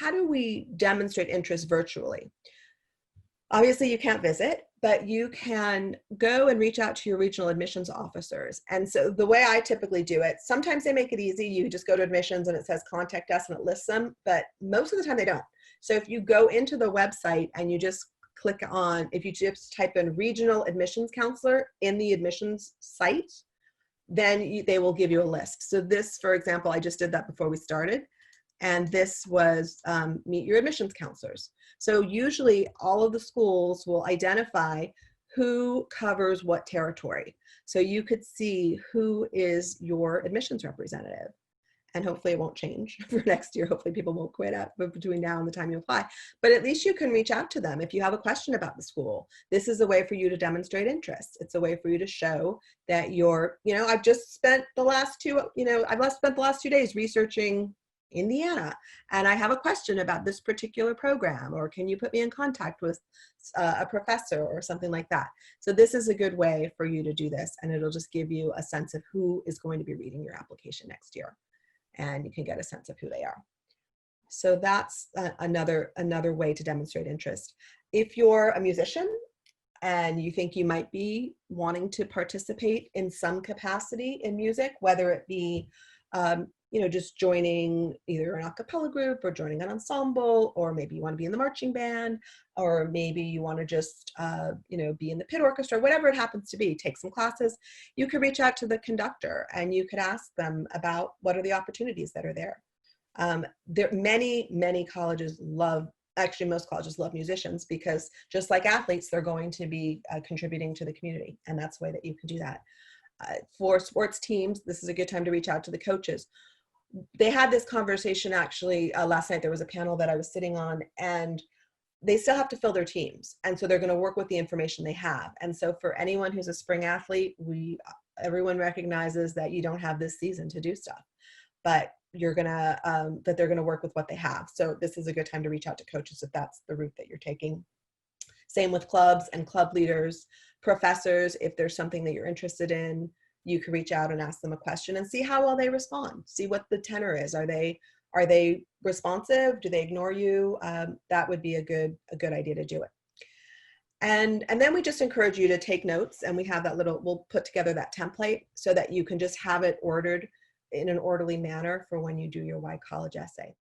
how do we demonstrate interest virtually? Obviously, you can't visit, but you can go and reach out to your regional admissions officers. And so the way I typically do it, sometimes they make it easy. You just go to admissions and it says contact us and it lists them, but most of the time they don't. So if you go into the website and you just click on, if you just type in regional admissions counselor in the admissions site, then they will give you a list. So this, for example, I just did that before we started. And this was meet your admissions counselors. So usually all of the schools will identify who covers what territory. So you could see who is your admissions representative. And hopefully it won't change for next year. Hopefully people won't quit up between now and the time you apply. But at least you can reach out to them if you have a question about the school. This is a way for you to demonstrate interest. It's a way for you to show that you're, I've just spent the last 2 days researching Indiana, and I have a question about this particular program, or can you put me in contact with a professor or something like that. So this is a good way for you to do this, and it'll just give you a sense of who is going to be reading your application next year, and you can get a sense of who they are. So that's another way to demonstrate interest. If you're a musician and you think you might be wanting to participate in some capacity in music, whether it be just joining either an a cappella group or joining an ensemble, or maybe you want to be in the marching band, or maybe you want to just, be in the pit orchestra, whatever it happens to be, take some classes, you could reach out to the conductor and you could ask them about what are the opportunities that are there. Many colleges actually most colleges love musicians, because just like athletes, they're going to be contributing to the community. And that's the way that you can do that. For sports teams, this is a good time to reach out to the coaches. They had this conversation actually last night. There was a panel that I was sitting on, and they still have to fill their teams. And so they're going to work with the information they have. And so for anyone who's a spring athlete, everyone recognizes that you don't have this season to do stuff, but they're going to work with what they have. So this is a good time to reach out to coaches if that's the route that you're taking. Same with clubs and club leaders, professors. If there's something that you're interested in, you can reach out and ask them a question and see how well they respond. See what the tenor is. Are they responsive? Do they ignore you? That would be a good idea to do it. And then we just encourage you to take notes, and we have we'll put together that template so that you can just have it ordered in an orderly manner for when you do your Why College essay.